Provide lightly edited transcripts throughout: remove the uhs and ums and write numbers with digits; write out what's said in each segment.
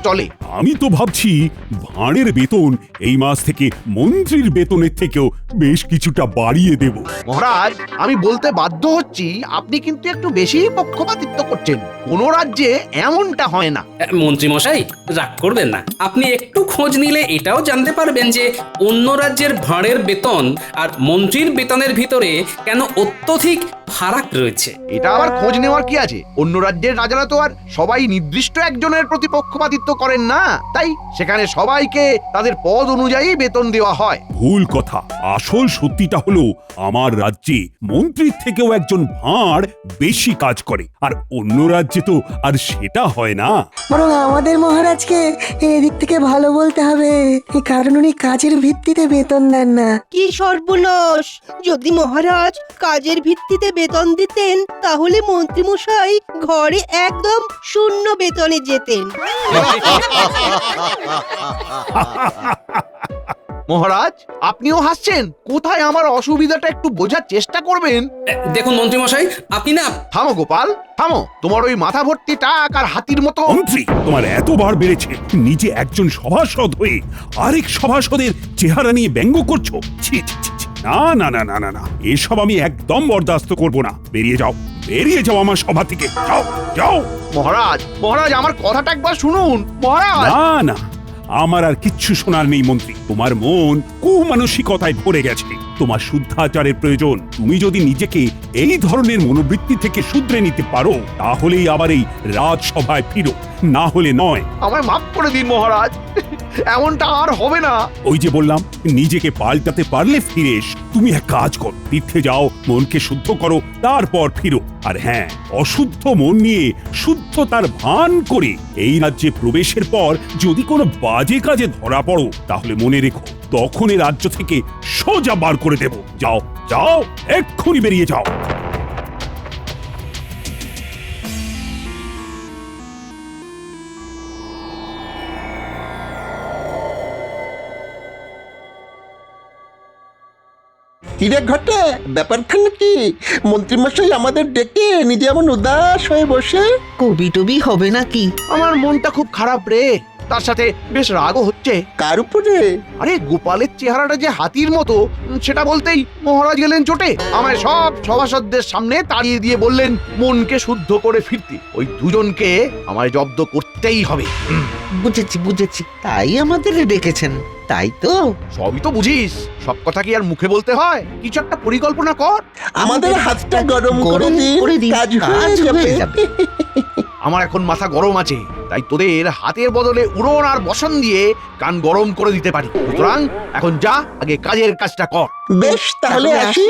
চলে। আমি তো ভাবছি ভাঁড়ের বেতন এই মাস থেকে মন্ত্রীর বেতনের থেকেও বেশ কিছুটা বাড়িয়ে দেব। মহারাজ, আমি বলতে বাধ্য হচ্ছি, আপনি কিন্তু একটু বেশি পক্ষপাতিত্ব করছেন। কোন রাজ্যে এমনটা হয় না। মন্ত্রী মশাই রাগ করবেন না, আপনি একটু খোঁজ নিলে এটাও জানতে পারবেন যে অন্য রাজ্যের ভাঁড়ের বেতন আর মন্ত্রীর বেতনের ভিতরে কেন অত্যধিক ফারাক রয়েছে। এটা আবার খোঁজ নেওয়ার কি আছে? অন্য রাজ্যের রাজারা তো আর সবাই নির্দিষ্ট একজনের প্রতি পক্ষপাতিত্ব করেন না, তাই সেখানে সবাইকে তাদের পদ অনুযায়ী বেতন দেওয়া হয়। ভুল কথা। আসল সত্যিটা হলো আমার রাজ্যে মন্ত্রীর থেকেও একজন ভাঁড় বেশি কাজ করে, আর অন্য রাজ্যে তো আর সেটা হয় না। বরং আমাদের মহারাজকে এদিক থেকে ভালো বলতে হবে, কারণ উনি কাজের ভিত্তিতে বেতন দেন না। কি সর্বনাশ! যদি মহারাজ কাজের ভিত্তিতে বেতন দিতেন তাহলে মন্ত্রীমশাই ঘরে একদম শূন্য বেতনে যেতেন। মহারাজ, আপনিও হাসছেন। কোথায় আমার অসুবিধাটা একটু বোঝার চেষ্টা করবেন। দেখুন মন্ত্রী মশাই, আপনি না। থামো গোপাল, থামো। তোমার ওই মাথা ভর্তি টাক আর হাতির মতো। মন্ত্রী, তোমার এতবার বেড়েছে, নিজে একজন সভাসদ হয়ে আরেক সভাসদের চেহারা নিয়ে ব্যঙ্গ করছো। ছি ছি ছি ছি। না না না না না না, এসব আমি একদম বরদাস্ত করব না। বেরিয়ে যাও, বেরিয়ে যাও আমার সভা থেকে। যাও যাও। মহারাজ, মহারাজ, আমার কথাটা একবার শুনুন। মহারাজ, না না, আমার আর কিচ্ছু শোনার নেই মন্ত্রী। তোমার মন কুমানসিকতায় ভরে গেছে। তোমার শুদ্ধাচারের প্রয়োজন। তুমি যদি নিজেকে এই ধরনের মনোবৃত্তি থেকে শুধরে নিতে পারো, তাহলেই আবার এই রাজসভায় ফিরো, না হলে নয়। আমায় মাফ করে দিন মহারাজ, এমনটা আর হবে না। ওই যে বললাম, নিজেকে পাল্টাতে পারলে ফিরে এস। তুমি এক কাজ করো, তীর্থে যাও, মনকে শুদ্ধ করো, তারপর ফিরো। আর হ্যাঁ, অশুদ্ধ মন নিয়ে শুদ্ধতার ভান করে এই রাজ্যে প্রবেশের পর যদি কোনো বাজে কাজে ধরা পড়ো, তাহলে মনে রেখো, তখন এই রাজ্য থেকে সোজা বার করে দেব। যাও যাও, এক্ষুনি বেরিয়ে যাও। কিরে ঘটে, ব্যাপারখানে কি? মন্ত্রীমশাই আমাদের ডেকে নিজে এমন উদাস হয়ে বসে। কবি টবি হবে নাকি? আমার মনটা খুব খারাপ রে, তার সাথে বেশ রাগও হচ্ছে। কার উপরে? আরে গোপালের চেহারাটা যে হাতির মতো, সেটা বলতেই মহারাজ গেলেন চোটে। আমায় সব সভাসদদের সামনে তাড়িয়ে দিয়ে বললেন মনকে শুদ্ধ করে ফিরতে। ওই দুজনকে আমায় জব্দ করতেই হবে। বুঝেছি বুঝেছি, তাই আমাদের ডেকেছেন, তাই তো? সবই তো বুঝিস, সব কথা কি আর মুখে বলতে হয়? কিছু একটা পরিকল্পনা কর। আমাদের হাতটা গরম করে দিন, কাজ হয়ে যাবে। আমার এখন মাথা গরম আছে, তাই তোদের হাতের বদলে উড়ন আর বসন দিয়ে কান গরম করে দিতে পারি। সুতরাং এখন যা, আগে কাজের কাজটা কর। বেশ, তাহলে আসি।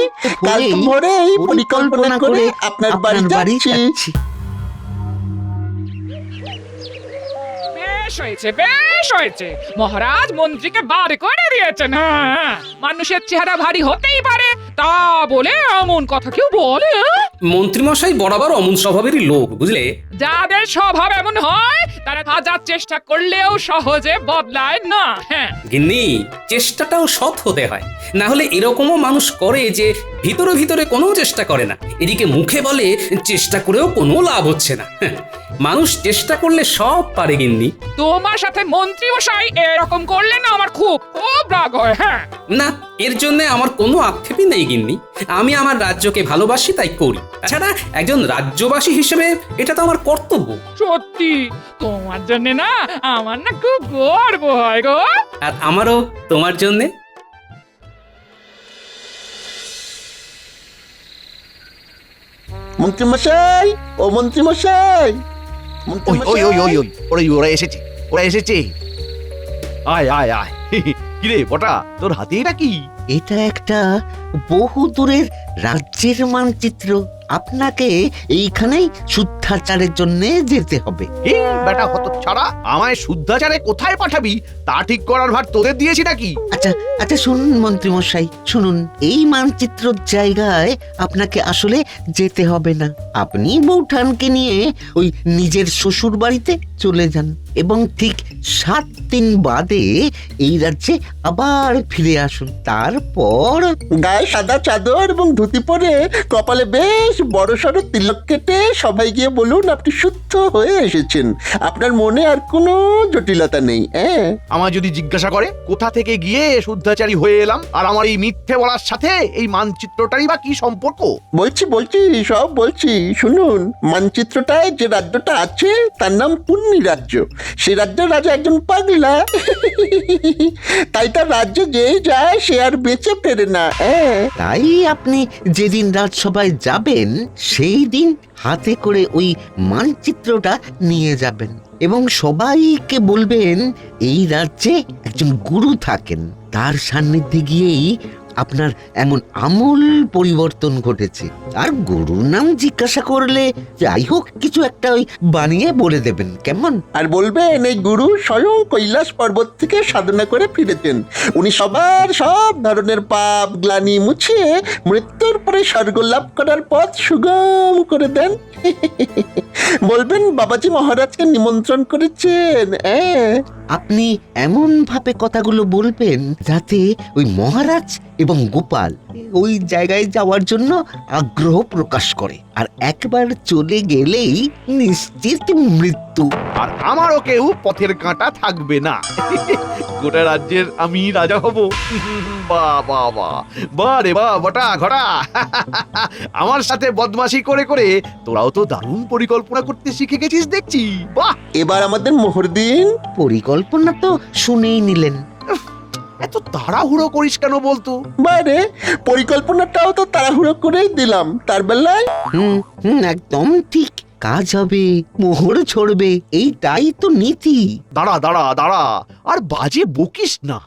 কাল ভোরে এই পরিকল্পনা করে আপনার বাড়ি যাচ্ছি। বেশ হয়েছে, বেশ হয়েছে। মহারাজ মন্ত্রীকে বার করে দিয়েছেন। হ্যাঁ, মানুষের চেহারা ভারী হতেই পারে, তা বলে এমন কথা কেউ বলে? মন্ত্রী মশাই বরাবর অমন স্বভাবেরই লোক, বুঝলে। যাদের স্বভাব এমন হয় তারা হাজার চেষ্টা করলেও সহজে বদলায় না। হ্যাঁ গিন্নি, চেষ্টাটাও সৎ হতে হয়, না হলে এরকমও মানুষ করে যে ভিতরে ভিতরে কোনো চেষ্টা করে না, এদিকে মুখে বলে চেষ্টা করেও কোনো লাভ হচ্ছে না। মানুষ চেষ্টা করলে সব পারে গিন্নি। তোমার সাথে মন্ত্রী মশাই এরকম করলে না আমার খুব খুব রাগ হয়। হ্যাঁ না, এর জন্য আমার কোনো আক্ষেপই নেই গিন্নি। আমি আমার রাজ্যকে ভালোবাসি, তাই করি। তাছাড়া একজন রাজ্যবাসী হিসেবে এটা তো আমার কর্তব্য। সত্যি তোমার জন্য না আমার না খুব গর্ব হয় গো। আর আমারও তোমার জন্যে। মন্ত্রীমশাই, ও মন্ত্রীমশাই, ওই ওই ওই ওই ওই ওরা এসেছে, ওরা এসেছে। আয় আয় আয়। কিরে বটা, তোর হাতে এটা কি? এটা একটা বহু দূরের রাজ্যের মানচিত্র। আপনাকে এইখানেই শুদ্ধাচারের জন্য যেতে হবে। এই বেটা হতচ্ছাড়া, আমায় শুদ্ধাচারে কোথায় পাঠাবি তা ঠিক করার ভার তোদের দিয়েছি নাকি? আচ্ছা আচ্ছা, শুনুন মন্ত্রী মশাই, শুনুন। এই মানচিত্রর জায়গায় আপনাকে আসলে যেতে হবে না। আপনি বৌঠানকে নিয়ে ওই নিজের শ্বশুর বাড়িতে চলে যান এবং ঠিক 7 দিন বাদে এই রাজ্যে আবার ফিরে আসুন। তারপর গায়ে সাদা চাদর এবং ধুতি পরে কপালে বেশ বড় সড়ো তিলক কেটে সবাই গিয়ে বলুন আপনি শুদ্ধ হয়ে এসেছেন, আপনার মনে আর কোনো জটিলতা নেই। আমার যদি জিজ্ঞাসা করে কোথা থেকে গিয়ে শুদ্ধাচারী হয়ে এলাম, আর আমার এই মিথ্যে বলার সাথে এই মানচিত্রটারই বা কি সম্পর্ক? বলছি সব বলছি, শুনুন। মানচিত্রটায় যে রাজ্যটা আছে তার নাম পুণ্যি রাজ্য। সেই রাজ্যের রাজা একজন পাগলা, তাই তার রাজ্যে যে যায় সে আর বেঁচে ফেরে না। তাই আপনি যেদিন রাজসভায় যাবেন সেই দিন হাতে করে ওই মানচিত্রটা নিয়ে যাবেন এবং সবাইকে বলবেন এই রাজ্যে একজন গুরু থাকেন, তার সান্নিধ্যে গিয়েই আপনার এমন আমূল পরিবর্তন ঘটেছে। আর গুরুর নাম জিজ্ঞাসা করলে যাই হোক কিছু একটা ওই বানিয়ে বলে দেবেন, কেমন? আর বলবেন এই গুরু স্বয়ং কৈলাস পর্বত থেকে সাধনা করে ফিরেছেন। উনি সবার সব ধরনের পাপ গ্লানি মুছিয়ে মৃত্যুর পরে স্বর্গ লাভ করার পথ সুগম করে দেন। বলবেন বাবাজি মহারাজকে নিমন্ত্রণ করেছেন। আপনি এমন ভাবে কথাগুলো বলবেন যাতে ওই মহারাজ এবং গোপাল ওই জায়গায় যাওয়ার জন্য আগ্রহ প্রকাশ করে, আর একবার চলে গেলেই নিশ্চিত মৃত্যু। আর আমারও কেউ পথের কাঁটা থাকবে না। গোটা রাজ্যের আমি রাজা হব। বাহ বাহ বাহ, বাহ রে বাহ, বটা ঘটা। আমার সাথে বদমাশি করে করে তোরাও তো দারুণ পরিকল্পনা করতে শিখে গেছিস দেখছি। বাহ, এবার আমাদের মোহর দিন। পরিকল্পনা তো শুনেই নিলেন। এত তাড়াহুড়ো করিস কেন বলতো? বাইরে পরিকল্পনাটাও তো তাড়াহুড়ো করেই দিলাম, তার বেলায় একদম ঠিক। কাজ হবে, মোহর ছড়বে, এইটাই তো নীতি। দাঁড়া দাঁড়া দাঁড়া, আর বাজে বকিস না।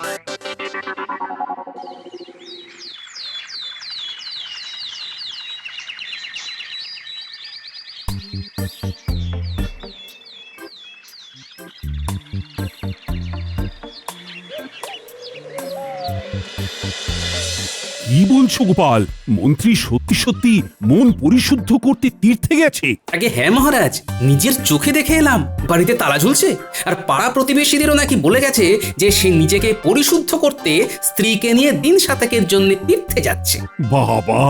কি বলছো গোপাল? মন্ত্রী সত্যি সত্যি মন পরিশুদ্ধ করতে তীর্থে গেছে? আগে হ্যাঁ মহারাজ, নিজের চোখে দেখে এলাম। বাড়িতে তালা ঝুলছে, আর পাড়া প্রতিবেশীদেরও নাকি বলে গেছে যে সে নিজেকে পরিশুদ্ধ করতে স্ত্রীকে নিয়ে দিন সাতেকের জন্য তীর্থে যাচ্ছে। বাবা,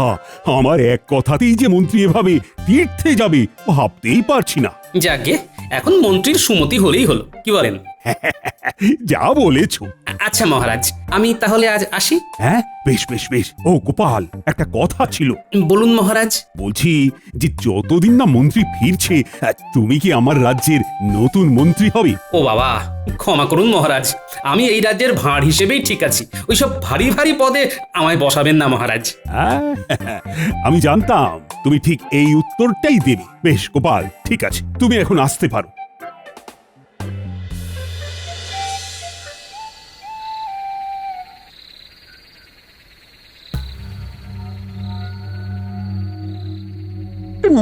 আমার এক কথাতেই যে মন্ত্রী এভাবে তীর্থে যাবে ভাবতেই পারছি না। যাকে এখন মন্ত্রীর সুমতি হলেই হলো, কি বলেন? যা বলেছো। আচ্ছা মহারাজ, আমি তাহলে আজ আসি। হ্যাঁ, বেশ বেশ বেশ। ও গোপাল, একটা কথা ছিল। বলুন মহারাজ। বলছি যে যতদিন না মন্ত্রী ফিরছে তুমি কি আমার রাজ্যের নতুন মন্ত্রী হবে? ও বাবা, ক্ষমা করুন মহারাজ, আমি এই রাজ্যের ভাঁড় হিসেবেই ঠিক আছি। ওইসব ভারী ভারী পদে আমায় বসাবেন না মহারাজ। আমি জানতাম তুমি ঠিক এই উত্তরটাই দেবে। বেশ গোপাল, ঠিক আছে, তুমি এখন আসতে পারো।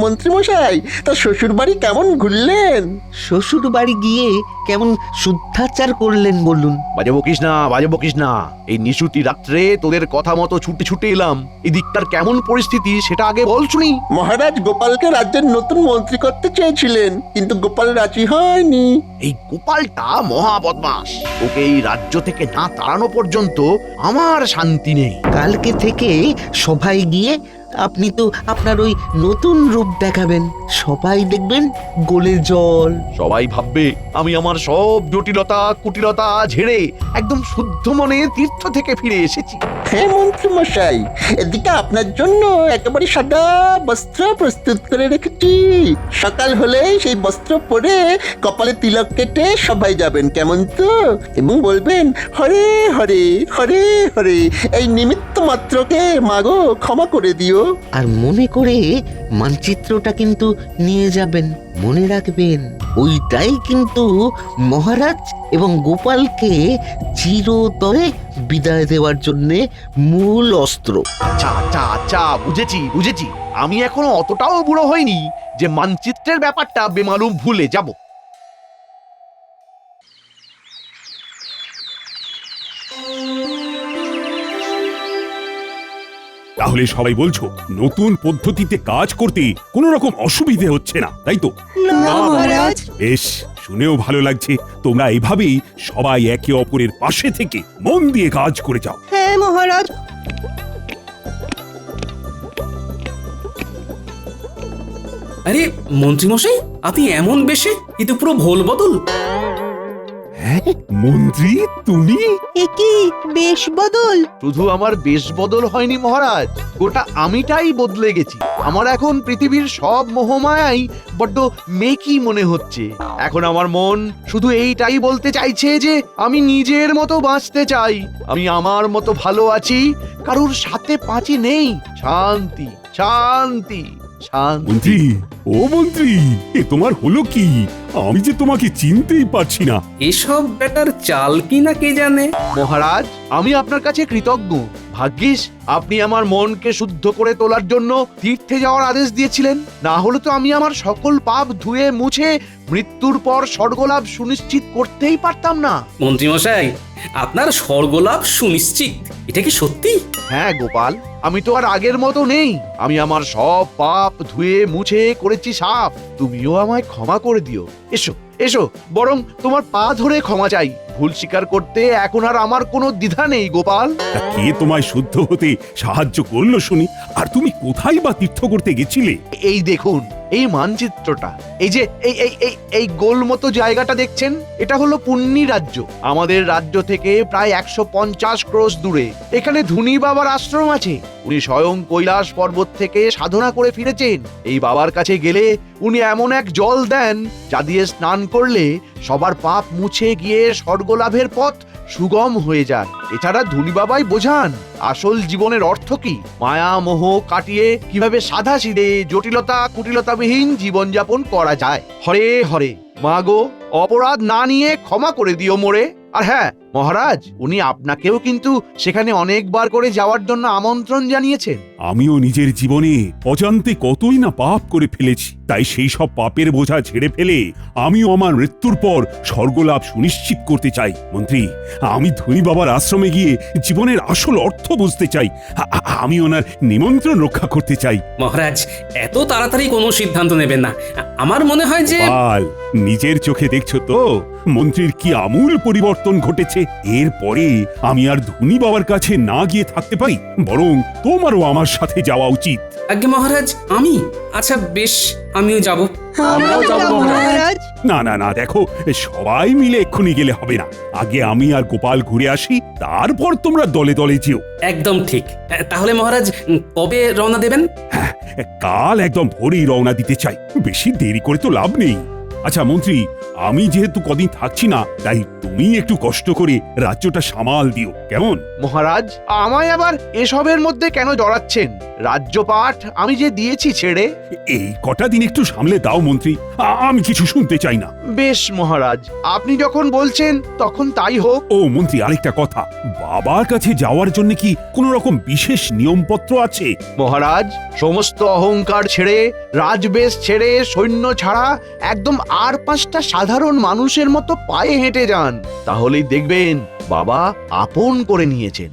মন্ত্রী মশাই, তার শ্বশুর বাড়ি কেমন ঘুরলেন? শ্বশুর বাড়ি গিয়ে কেমন শুদ্ধাচার করলেন বলুন? বাজে বকিস না, বাজে বকিস না। এই নিশুতি রাত্রে তোদের কথা মতো ছুটে ছুটে এলাম। এদিকটার কেমন পরিস্থিতি সেটা আগে বল শুনি। মহারাজ গোপালকে রাজ্যের নতুন মন্ত্রী করতে চেয়েছিলেন, কিন্তু গোপাল রাজি হয়নি। এই গোপালটা মহা বদমাস। ওকে এই রাজ্য থেকে না তাড়ানো পর্যন্ত আমার শান্তি নেই। কালকে থেকে সবাই গিয়ে আপনি তো আপনার ওই নতুন রূপ দেখাবেন, সবাই দেখবেন গোলে জল। সবাই ভাববে আমি আমার সব জটিলতা কুটিলতা ঝেড়ে একদম শুদ্ধ মনে তীর্থ থেকে ফিরে এসেছি। হ্যাঁ মন্ত্রী মশাই, এদিকে আপনার জন্য একেবারে সাদা বস্ত্র প্রস্তুত করে রেখেছি। সকাল হলে সেই বস্ত্র পরে কপালে তিলক কেটে সবাই যাবেন, কেমন তো? এবং বলবেন হরে হরে হরে হরে, এই নিমিত্ত মাত্রকে মাগো ক্ষমা করে দিও। আর মনে করে মানচিত্রটা কিন্তু নিয়ে যাবেন। মনে রাখবেন ওইটাই কিন্তু মহারাজ এবং গোপালকে চিরতরে বিদায় দেওয়ার জন্য মূল অস্ত্র। আচ্ছা আচ্ছা আচ্ছা, বুঝেছি বুঝেছি। আমি এখনো অতটাও বুড়ো হইনি যে মানচিত্রের ব্যাপারটা বেমালুম ভুলে যাব। তাহলে সবাই বলছো নতুন পদ্ধতিতে কাজ করতে কোনো রকম অসুবিধে হচ্ছে না, তাই তো? না মহারাজ। বেশ, শুনেও ভালো লাগছে তোমরা এভাবেই সবাই একে অপরের পাশে থেকে মন দিয়ে কাজ করে যাও। হ্যাঁ মহারাজ। আরে মন্ত্রীমশাই, আপনি এমন বেশে কিন্তু পুরো ভোল বদল। হ্যাঁ মন্ত্রী তুমি? এ কি বেশ বদল? শুধু আমার বেশ বদল হয়নি মহারাজ, গোটা আমিটাই বদলে গেছি। আমার এখন পৃথিবীর সব মোহমায়াই বড্ড মেকি মনে হচ্ছে। এখন আমার মন শুধু এইটাই বলতে চাইছে যে আমি নিজের মতো বাঁচতে চাই, আমি আমার মতো ভালো আছি, কারুর সাথে পাঁচি নেই। শান্তি শান্তি শান্তি। মন্ত্রী, ও মন্ত্রী, এ তোমার হলো কি? আমি যে তোমাকে চিনতেই পারছি না। এসব ব্যাটার চাল কি না কে জানে। মহারাজ, আমি আপনার কাছে কৃতজ্ঞ। ভাগ্যিস আপনি আমার মনকে শুদ্ধ করে তোলার জন্য তীর্থে যাওয়ার আদেশ দিয়েছিলেন, না হলে তো আমি আমার সকল পাপ ধুয়ে মুছে মৃত্যুর পর স্বর্গলাভ সুনিশ্চিত করতেই পারতাম না। মন্ত্রীমশাই, আপনার স্বর্গলাভ সুনিশ্চিত, এটা কি সত্যি? হ্যাঁ গোপাল, আমি তো আর আগের মতো নেই। আমি আমার সব পাপ ধুয়ে মুছে করেছি সাফ। তুমিও আমায় ক্ষমা করে দিও। এসো এসো, বরং তোমার পা ধরে ক্ষমা চাই। ভুল স্বীকার করতে এখন আর আমার কোনো দ্বিধা নেই গোপাল। তা কে তোমায় শুদ্ধ হতে সাহায্য করলো শুনি? আর তুমি কোথায় বা তীর্থ করতে গেছিলে? এই দেখুন এই মানচিত্রটা, এই যে এই এই এই এই গোল মতো জায়গাটা দেখছেন, এটা হলো পুণ্যি রাজ্য। আমাদের রাজ্য থেকে প্রায় 150 ক্রোশ দূরে এখানে ধুনি বাবার আশ্রম আছে। উনি স্বয়ং কৈলাস পর্বত থেকে সাধনা করে ফিরেছেন। এই বাবার কাছে গেলে উনি এমন এক জল দেন যা দিয়ে স্নান করলে সবার পাপ মুছে গিয়ে স্বর্গলাভের পথ সুগম হয়ে যায়। এছাড়া ধুনি বাবাই বোঝান আসল জীবনের অর্থ কি, মায়া মোহ কাটিয়ে কিভাবে সাদা সিধে জটিলতা কুটিলতাবিহীন জীবনযাপন করা যায়। হরে হরে, মা গো, অপরাধ না নিয়ে ক্ষমা করে দিও মোরে। আর হ্যাঁ মহারাজ, উনি আপনাকেও কিন্তু সেখানে অনেকবার করে যাওয়ার জন্য আমন্ত্রণ জানিয়েছেন। আমিও নিজের জীবনে অজান্তে কতই না পাপ করে ফেলেছি, তাই সেই সব পাপের বোঝা ঝেড়ে ফেলে আমিও আমার মৃত্যুর পর স্বর্গলাভ সুনিশ্চিত করতে চাই। মন্ত্রী, আমি ধনী বাবার আশ্রমে গিয়ে জীবনের আসল অর্থ বুঝতে চাই। আমি ওনার নিমন্ত্রণ রক্ষা করতে চাই। মহারাজ, এত তাড়াতাড়ি কোনো সিদ্ধান্ত নেবেন না। আমার মনে হয় যে পাল, নিজের চোখে দেখছো তো মন্ত্রীর কি আমূল পরিবর্তন ঘটেছে। এরপরে আমি আর ধনী বাবার কাছে না গিয়ে থাকতে পারি, বরং তোমারও আমার সাথে যাওয়া উচিত। আজ্ঞে মহারাজ, আমি? আচ্ছা বেশ, আমিও যাব। আমরাও যাব মহারাজ। না না না, দেখো, সবাই মিলে এক্ষুনি গেলে হবে না। আগে আমি আর গোপাল ঘুরে আসি, তারপর তোমরা দলে দলে যেও। একদম ঠিক। তাহলে মহারাজ, কবে রওনা দেবেন? হ্যাঁ, কাল একদম ভোরেই রওনা দিতে চাই, বেশি দেরি করে তো লাভ নেই। আচ্ছা মন্ত্রী, আমি যেহেতু কদিন থাকছি না, তাই তুমি একটু কষ্ট করে রাজ্যটা সামাল দিও, কেমন? মহারাজ, আমায় আবার এসবের মধ্যে কেন জড়াচ্ছেন? রাজ্যপাঠ আমি যে দিয়েছি ছেড়ে। এই কটা দিন একটু সামলে দাও মন্ত্রী, আমি কিছু শুনতে চাই না। বেশ মহারাজ, আপনি যখন বলছেন তখন তাই হোক। ও মন্ত্রী, আরেকটা কথা, বাবার কাছে যাওয়ার জন্য কি কোনো রকম বিশেষ নিয়মপত্র আছে? মহারাজ, সমস্ত অহংকার ছেড়ে, রাজবেশ ছেড়ে, সৈন্য ছাড়া একদম আর 5টা সাধারণ মানুষের মতো পায়ে হেঁটে যান, তাহলেই দেখবেন বাবা আপন করে নিয়েছেন।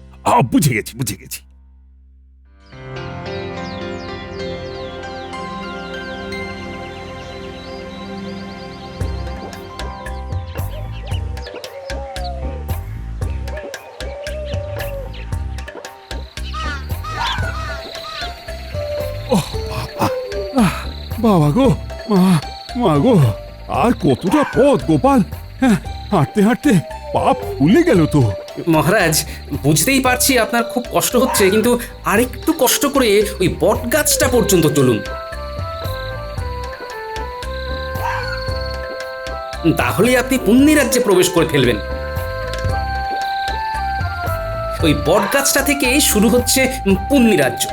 বুঝে গেছি বুঝে গেছি। বাবা গো, মা গো, আর কতটা পথ গোপাল। হ্যাঁ, হাঁটতে হাঁটতে পা ফুলে গেল তো। মহারাজ, বুঝতেই পারছি আপনার খুব কষ্ট হচ্ছে, কিন্তু আরেকটু কষ্ট করে ওই বট গাছটা পর্যন্ত চলুন, তাহলে আপনি পুণ্যি রাজ্যে প্রবেশ করে ফেলবেন। ওই বট গাছটা থেকে শুরু হচ্ছে পুণ্যি রাজ্য।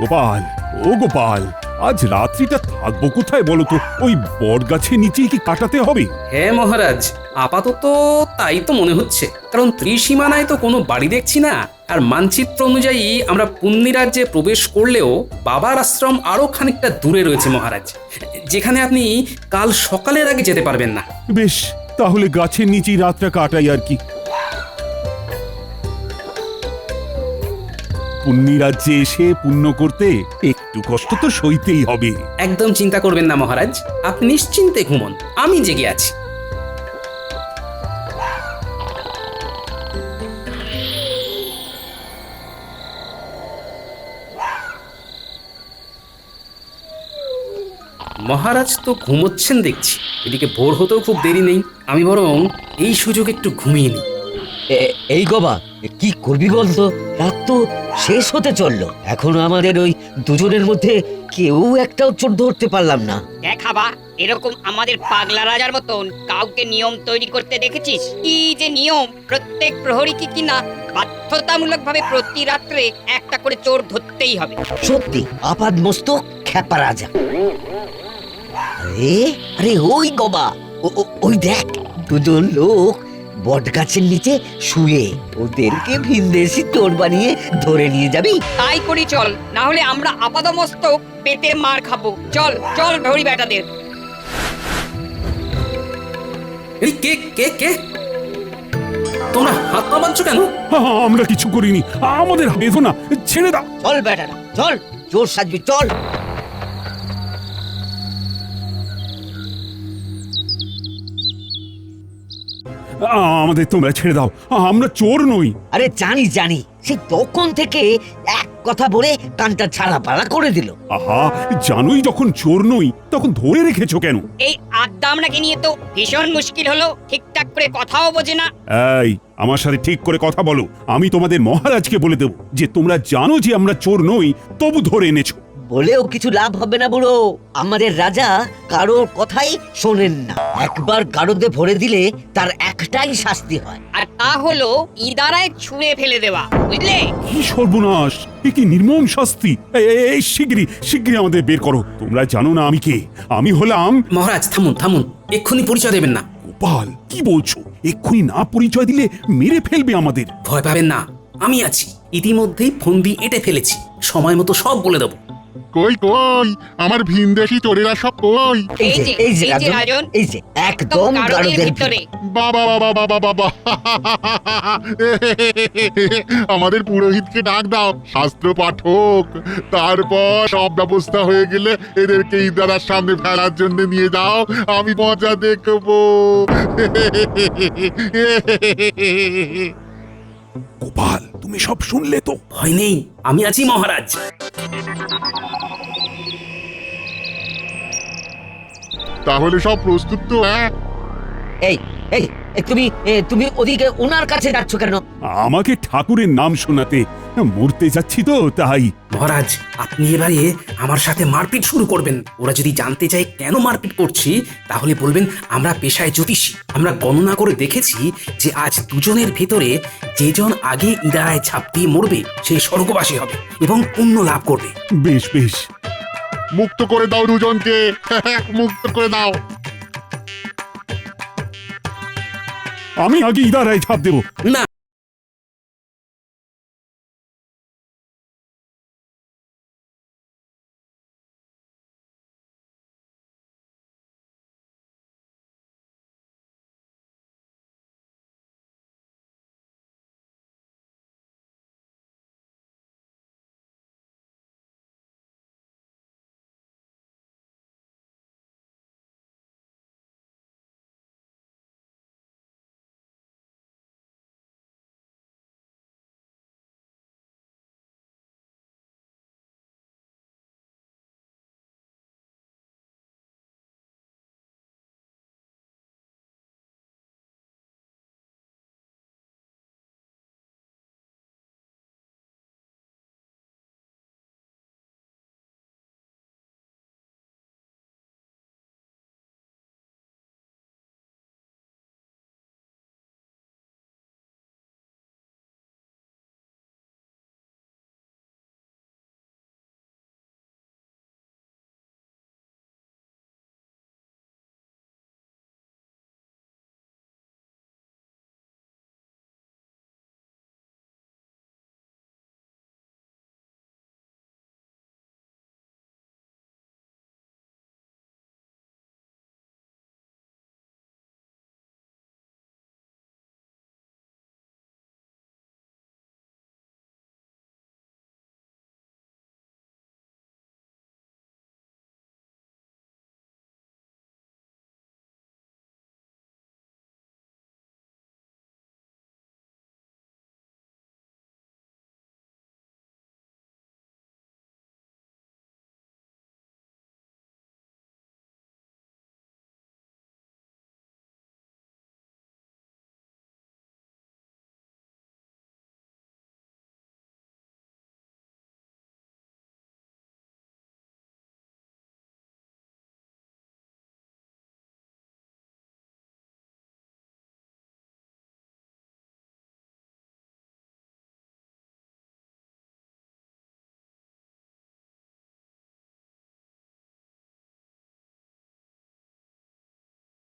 গোপাল, ও গোপাল, আজ রাত্রিটা থাকবো কোথায় বলো তো? ওই বট গাছের নিচেই কি কাটাতে হবে? হ্যাঁ মহারাজ, আপাতত তাই তো মনে হচ্ছে, কারণ ত্রিসীমানায় তো কোনো বাড়ি দেখছি না। আর মানচিত্র অনুযায়ী আমরা পুণ্যি রাজ্যে প্রবেশ করলেও বাবার আশ্রম আরো খানিকটা দূরে রয়েছে মহারাজ, যেখানে আপনি কাল সকালের আগে যেতে পারবেন না। বেশ, তাহলে গাছের নিচেই রাতটা কাটাই আর কি। পুণ্যি রাজ্যে এসে পুণ্য করতে একটু কষ্ট তো সইতেই হবে। একদম চিন্তা করবেন না মহারাজ, আপনি নিশ্চিন্তে ঘুমন, আমি জেগে আছি। মহারাজ তো ঘুমোচ্ছেন দেখছি, এদিকে ভোর হতেও খুব দেরি নেই। আমি বরং এই সুযোগ একটু ঘুমিয়ে নিই। এই গবা, কি করবি বলতো? রাত তো শেষ হতে চললো, এখনো আমাদের ওই দুজনের মধ্যে কেউ একটাও চোর ধরতে পারলাম না। দেখাবা এরকম আমাদের পাগলা রাজার মতন কাউকে নিয়ম তৈরি করতে দেখেছিস? কি যে নিয়ম, প্রত্যেক প্রহরীকে কিনা বাধ্যতামূলকভাবে প্রতি রাত্রে একটা করে চোর ধরতেই হবে। সত্যি আপাদ মস্তক খ্যাপা রাজা। আরে আরে ওই গবা, ওই দেখ দুজন লোক বট গাছের নিচে শুয়ে, ওদেরকে ভিনদেশি চোর বানিয়ে ধরে নিয়ে যাবি? তাই করি চল, না হলে আমরা আপাদমস্তক পেটে মার খাবো। চল চল ভরি বেটাদের। এই কে কে কে তোমরা হাত পা বাঁধছো কেন? আমরা কিছু করিনি, আমাদের বেঁধো না, ছেড়ে দাও। চল বেটারা চল, চোর সাজবি চল। আমাদের তোমরা ছেড়ে দাও, আমরা চোর নই। আরে জানি জানি, সে তখন থেকে এক কথা বলে কানটা ছাড়াপালা করে দিল। আহা, জানোই যখন চোর নই তখন ধরে রেখেছো কেন? এই আড্ডা আমরাকে নিয়ে তো ভীষণ মুশকিল হলো, ঠিকঠাক করে কথাও বোঝে না। এই, আমার সাথে ঠিক করে কথা বলো। আমি তোমাদের মহারাজকে বলে দেব যে তোমরা জানো যে আমরা চোর নই, তবু ধরে এনেছো। বলেও কিছু লাভ হবে না বুড়ো, আমাদের রাজা কারোর কথাই শোনেন না। একবার গারদে ভরে দিলে তার একটাই শাস্তি হয়, আর তা হলো ইদারায় ছুঁড়ে ফেলে দেওয়া, বুঝলে? কি সর্বনাশ, এ কি নির্মম শাস্তি! এই শিগগিরই শিগগিরই আমাদের বের করো। তোমরা জানো না আমি কে? আমি হলাম... মহারাজ থামুন থামুন, এক্ষুনি পরিচয় দেবেন না। গোপাল, কি বলছো? এক্ষুনি না পরিচয় দিলে মেরে ফেলবে আমাদের। ভয় পাবেন না, আমি আছি। ইতিমধ্যেই ফন্দি এঁটে ফেলেছি, সময় মতো সব বলে দেবো। কই কই আমার ভিনদেশি চোরেরা সব কই? এই যে রাজন, এই যে একদম গারদের ভিতরে। বাবা বাবা বাবা বাবা আমাদের পুরোহিতকে ডাক দাও, শাস্ত্র পাঠক। তারপর সব ব্যবস্থা হয়ে গেলে এদেরকে ইদারার সামনে ফেলার জন্য নিয়ে যাও, আমি মজা দেখবো। গোপাল, তুমি সব শুনলে তো? ভয় নেই, আমি আছি মহারাজ। তাহলে সব প্রস্তুত তো? হ্যাঁ, এই এই তুমি তুমি ওদিকে ওনার কাছে যাচ্ছ কেন? আমাকে ঠাকুরের নাম শোনাতে। মরতে যাচ্ছি তো তাই। মহারাজ, আপনি এবারে আমার সাথে মারপিট শুরু করবেন। ওরা যদি জানতে চায় কেন মারপিট করছি, তাহলে বলবেন আমরা পেশায় জ্যোতিষী। আমরা গণনা করে দেখেছি যে আজ দুজনের ভেতরে যেজন আগে ইদারায় ঝাঁপ দিয়ে মরবে সে স্বর্গবাসী হবে এবং পুণ্য লাভ করবে। বেশ বেশ, মুক্ত করে দাও দুজনকে, মুক্ত করে দাও। আমি আগে ইদারায় ঝাঁপ দেবো। না,